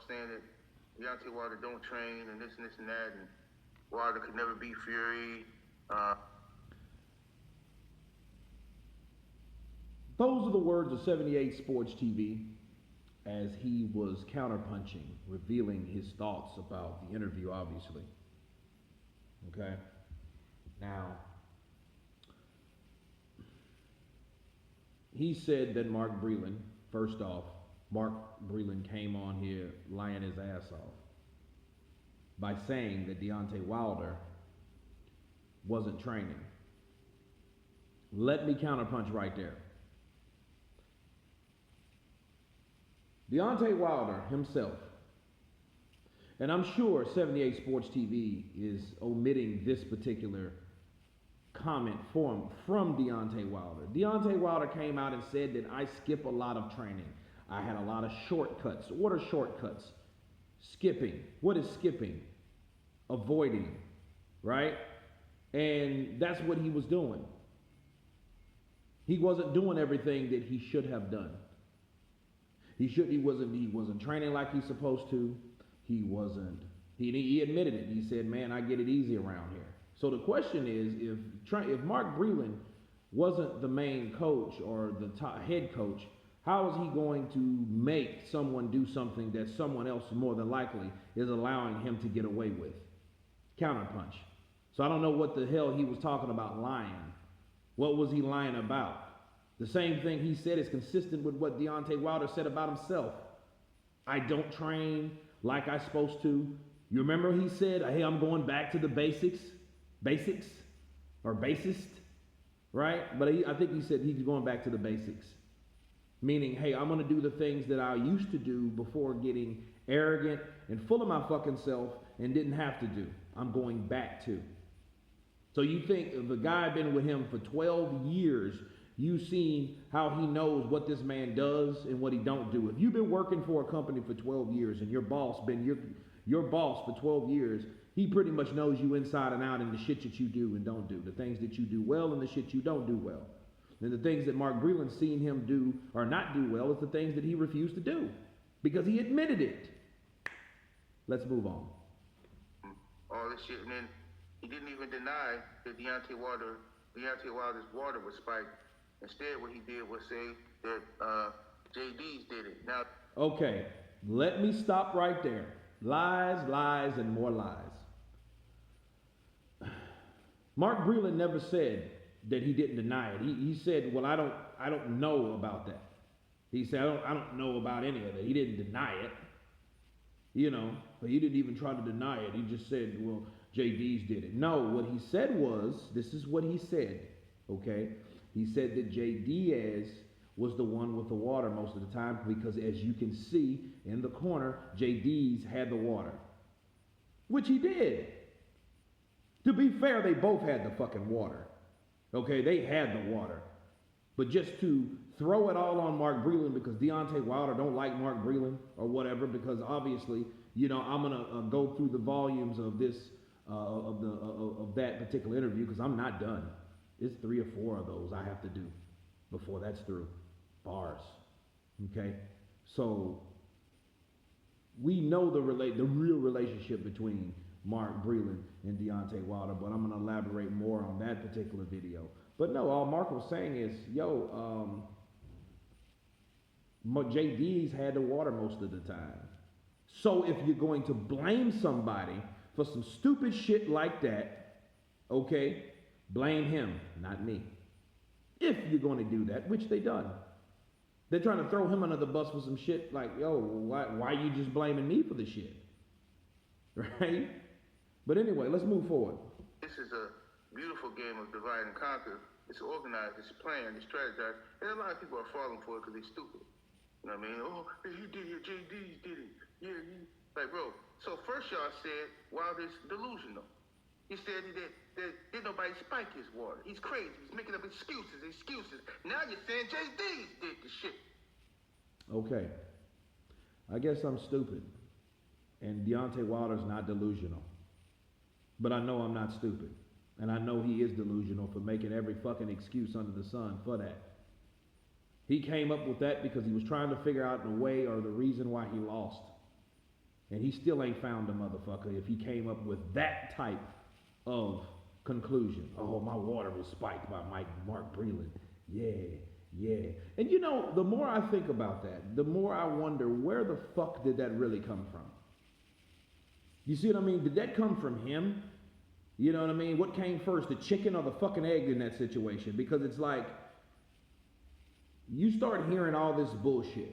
saying that Deontay Wilder don't train and this and that, and Wilder could never beat Fury. Those are the words of 78 Sports TV as he was counterpunching, revealing his thoughts about the interview, obviously. Okay? Now, he said that Mark Breland, first off, Mark Breland came on here lying his ass off by saying that Deontay Wilder wasn't training. Let me counterpunch right there. Deontay Wilder himself, and I'm sure 78 Sports TV is omitting this particular comment from Deontay Wilder. Deontay Wilder came out and said that I skip a lot of training. I had a lot of shortcuts. What are shortcuts? Skipping. What is skipping? Avoiding, right? And that's what he was doing. He wasn't doing everything that he should have done. He wasn't training like he's supposed to. He admitted it. He said, man, I get it easy around here. So the question is, if Mark Breland wasn't the main coach or the top head coach, how is he going to make someone do something that someone else more than likely is allowing him to get away with? Counterpunch. So I don't know what the hell he was talking about lying. What was he lying about? The same thing he said is consistent with what Deontay Wilder said about himself. I don't train like I'm supposed to. You remember he said, hey, I'm going back to the basics or basist, right? But I think he said he's going back to the basics. Meaning, hey, I'm going to do the things that I used to do before getting arrogant and full of my fucking self and didn't have to do. I'm going back to. So you think if a guy been with him for 12 years, you've seen how he knows what this man does and what he don't do. If you've been working for a company for 12 years and your boss been your boss for 12 years, he pretty much knows you inside and out and the shit that you do and don't do, the things that you do well and the shit you don't do well. And the things that Mark Breland's seen him do or not do well is the things that he refused to do because he admitted it. Let's move on. All this shit, and then he didn't even deny that Deontay Wilder's water was spiked. Instead, what he did was say that JD's did it. Now, okay, let me stop right there. Lies, lies, and more lies. Mark Breland never said that he didn't deny it. He said, well, I don't know about that. He said, I don't know about any of it. He didn't deny it, but he didn't even try to deny it. He just said, well, JD's did it. No, what he said was, this is what he said, okay? He said that J. Diaz was the one with the water most of the time because as you can see in the corner, JD's had the water, which he did. To be fair, they both had the fucking water. Okay, they had the water. But just to throw it all on Mark Breland because Deontay Wilder don't like Mark Breland or whatever, because obviously, I'm gonna go through the volumes of this of that particular interview because I'm not done. It's 3 or 4 of those I have to do before that's through. Bars. Okay? So we know the real relationship between Mark Breland and Deontay Wilder, but I'm going to elaborate more on that particular video. But no, all Mark was saying is, JD's had the water most of the time. So if you're going to blame somebody for some stupid shit like that, okay, blame him, not me. If you're going to do that, which they done. They're trying to throw him under the bus for some shit like, why you just blaming me for the shit? Right? But anyway, let's move forward. This is a beautiful game of divide and conquer. It's organized, it's planned, it's strategized. And a lot of people are falling for it because they're stupid. You know what I mean? Oh, he did it, JD did it. Yeah, like, bro. So first y'all said Wilder's delusional. He said that did nobody spike his water. He's crazy. He's making up excuses. Now you're saying JD did the shit. Okay. I guess I'm stupid. And Deontay Wilder's not delusional. But I know I'm not stupid. And I know he is delusional for making every fucking excuse under the sun for that. He came up with that because he was trying to figure out the way or the reason why he lost. And he still ain't found a motherfucker if he came up with that type of conclusion. Oh, my water was spiked by Mark Breland. Yeah. And you know, the more I think about that, the more I wonder, where the fuck did that really come from? You see what I mean? Did that come from him? You know what I mean? What came first, the chicken or the fucking egg in that situation? Because it's like, you start hearing all this bullshit,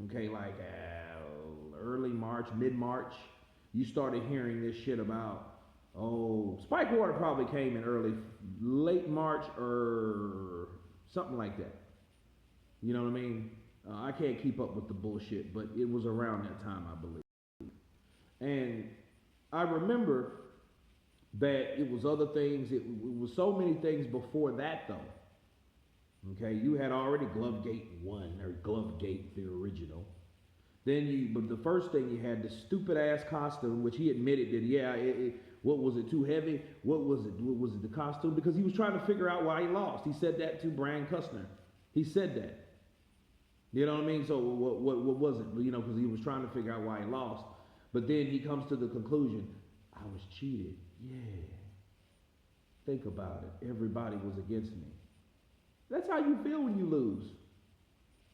okay, like early March, mid-March, you started hearing this shit about, oh, spike water probably came in late March or something like that. You know what I mean? I can't keep up with the bullshit, but it was around that time, I believe. And I remember that it was other things, it was so many things before that, though. Okay, you had already Glovegate 1, or Glovegate, the original. Then but the first thing you had, the stupid ass costume, which he admitted that, what was it, too heavy? What was it, the costume? Because he was trying to figure out why he lost. He said that to Brian Kushner. He said that. You know what I mean? So what was it? You know, because he was trying to figure out why he lost. But then he comes to the conclusion, I was cheated. Yeah. Think about it. Everybody was against me. That's how you feel when you lose.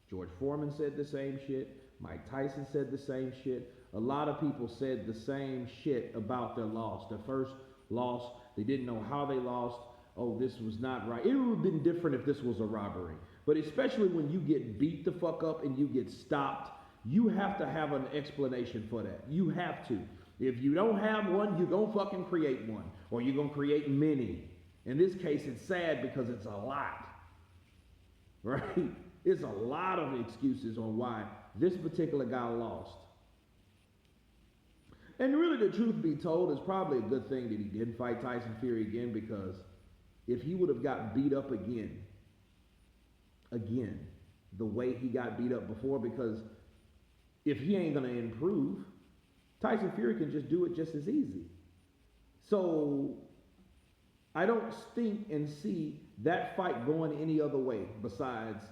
George Foreman said the same shit. Mike Tyson said the same shit. A lot of people said the same shit about their loss. Their first loss, they didn't know how they lost. Oh, this was not right. It would have been different if this was a robbery. But especially when you get beat the fuck up and you get stopped, you have to have an explanation for that. You have to. If you don't have one, you're going to fucking create one. Or you're going to create many. In this case, it's sad because it's a lot. Right? It's a lot of excuses on why this particular guy lost. And really, the truth be told, it's probably a good thing that he didn't fight Tyson Fury again, because if he would have got beat up again, the way he got beat up before, because if he ain't going to improve, Tyson Fury can just do it just as easy. So I don't think and see that fight going any other way besides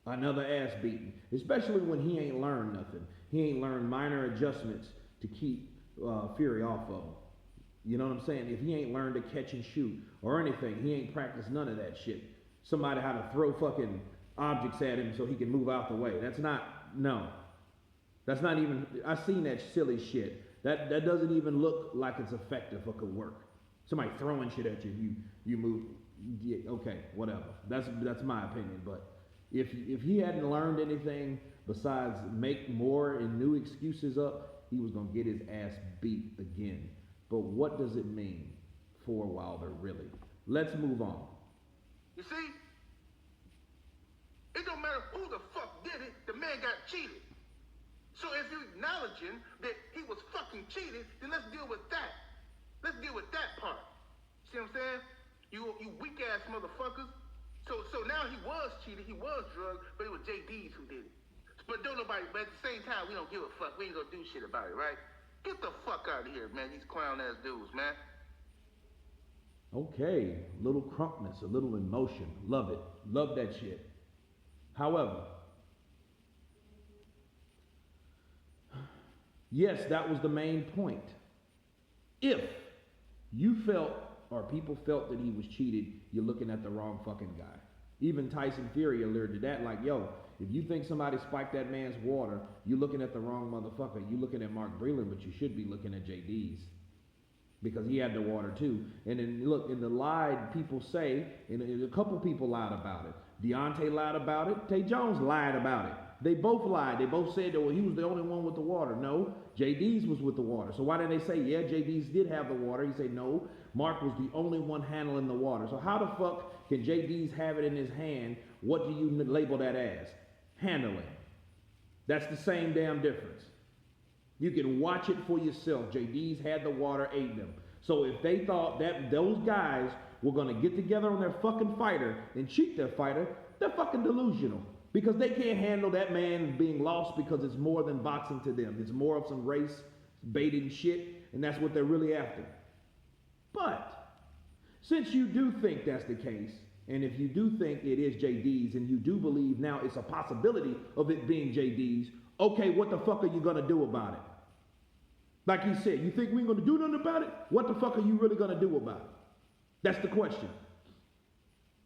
another ass beating, especially when he ain't learned nothing. He ain't learned minor adjustments to keep Fury off of him. You know what I'm saying? If he ain't learned to catch and shoot or anything, he ain't practiced none of that shit. Somebody had to throw fucking objects at him so he can move out the way. That's not even, I've seen that silly shit. That doesn't even look like it's effective or could work. Somebody throwing shit at you, you move, yeah, okay, whatever. That's my opinion. But if he hadn't learned anything besides make more and new excuses up, he was gonna get his ass beat again. But what does it mean for Wilder, really? Let's move on. You see? It don't matter who the fuck did it, the man got cheated. So if you're acknowledging that he was fucking cheated, then let's deal with that. Let's deal with that part. See what I'm saying? You weak ass motherfuckers. So now he was cheated, he was drugged, but it was JD's who did it. But but at the same time, we don't give a fuck. We ain't gonna do shit about it, right? Get the fuck out of here, man. These clown ass dudes, man. Okay, a little crunkness, a little emotion. Love it. Love that shit. However, yes, that was the main point. If you felt, or people felt, that he was cheated, you're looking at the wrong fucking guy. Even Tyson Fury alerted to that, like, yo, if you think somebody spiked that man's water, you're looking at the wrong motherfucker. You're looking at Mark Breland, but you should be looking at JD's, because he had the water too. And then look, in the lie, people say, and a couple people lied about it. Deontay lied about it. Tay Jones lied about it. They both lied. They both said that, well, he was the only one with the water. No, JD's was with the water. So why did they say, yeah, JD's did have the water? He said, no, Mark was the only one handling the water. So how the fuck can JD's have it in his hand? What do you label that as? Handling. That's the same damn difference. You can watch it for yourself. JD's had the water, ate them. So if they thought that those guys were going to get together on their fucking fighter and cheat their fighter, they're fucking delusional. Because they can't handle that man being lost, because it's more than boxing to them. It's more of some race baiting shit, and that's what they're really after. But since you do think that's the case, and if you do think it is JD's, and you do believe now it's a possibility of it being JD's, okay, what the fuck are you going to do about it? Like he said, you think we ain't gonna do nothing about it? What the fuck are you really gonna do about it? That's the question.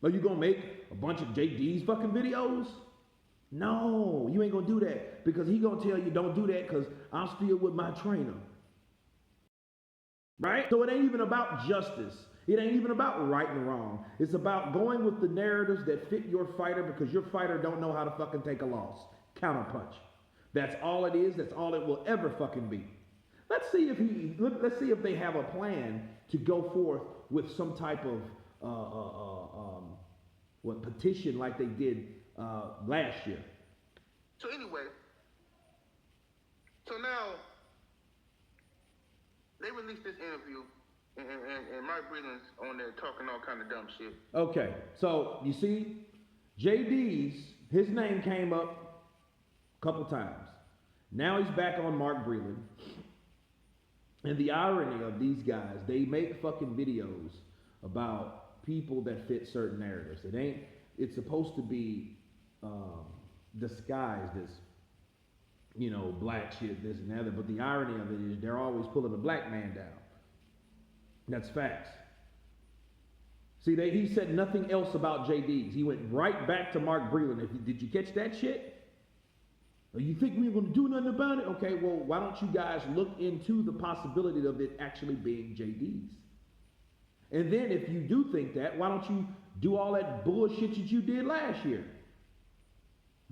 Are you gonna make a bunch of JD's fucking videos? No, you ain't gonna do that because he gonna tell you don't do that because I'm still with my trainer. Right? So it ain't even about justice. It ain't even about right and wrong. It's about going with the narratives that fit your fighter because your fighter don't know how to fucking take a loss. Counterpunch. That's all it is. That's all it will ever fucking be. Let's see if they have a plan to go forth with some type of petition like they did last year. So anyway, so now they released this interview, and Mike Breland's on there talking all kind of dumb shit. Okay, so you see, JD's, his name came up a couple times. Now he's back on Mark Breland. And the irony of these guys, they make fucking videos about people that fit certain narratives. It's supposed to be disguised as, you know, black shit, this and the other. But the irony of it is they're always pulling a black man down. That's facts. See, he said nothing else about JD's. He went right back to Mark Breland. Did you catch that shit? You think we're going to do nothing about it? Okay, well, why don't you guys look into the possibility of it actually being JD's? And then if you do think that, why don't you do all that bullshit that you did last year?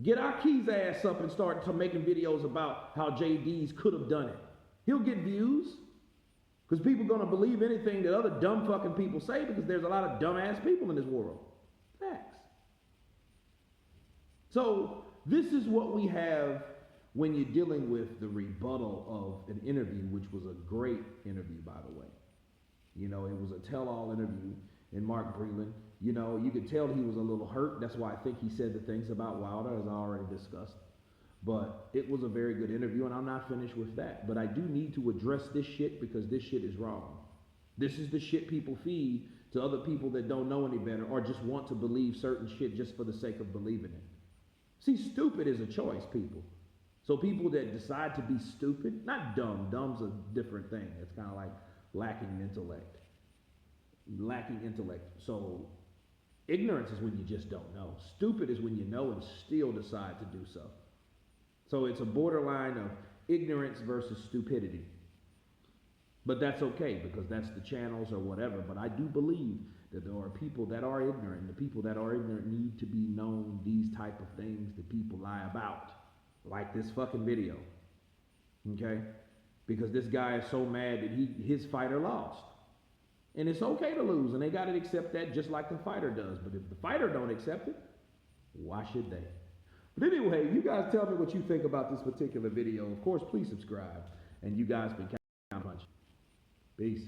Get our Keys ass up and start making videos about how JD's could have done it. He'll get views. Because people are going to believe anything that other dumb fucking people say because there's a lot of dumbass people in this world. Facts. So this is what we have when you're dealing with the rebuttal of an interview, which was a great interview, by the way. You know, it was a tell-all interview in Mark Breland. You know, you could tell he was a little hurt. That's why I think he said the things about Wilder, as I already discussed. But it was a very good interview, and I'm not finished with that. But I do need to address this shit because this shit is wrong. This is the shit people feed to other people that don't know any better or just want to believe certain shit just for the sake of believing it. See, stupid is a choice, people. So people that decide to be stupid, not dumb. Dumb's a different thing. It's kind of like lacking intellect. Lacking intellect. So ignorance is when you just don't know. Stupid is when you know and still decide to do so. So it's a borderline of ignorance versus stupidity. But that's okay because that's the channels or whatever. But I do believe that there are people that are ignorant. The people that are ignorant need to be known these type of things that people lie about. Like this fucking video. Okay? Because this guy is so mad that his fighter lost. And it's okay to lose. And they got to accept that just like the fighter does. But if the fighter don't accept it, why should they? But anyway, you guys tell me what you think about this particular video. Of course, please subscribe. And you guys been Counterpunch. Peace.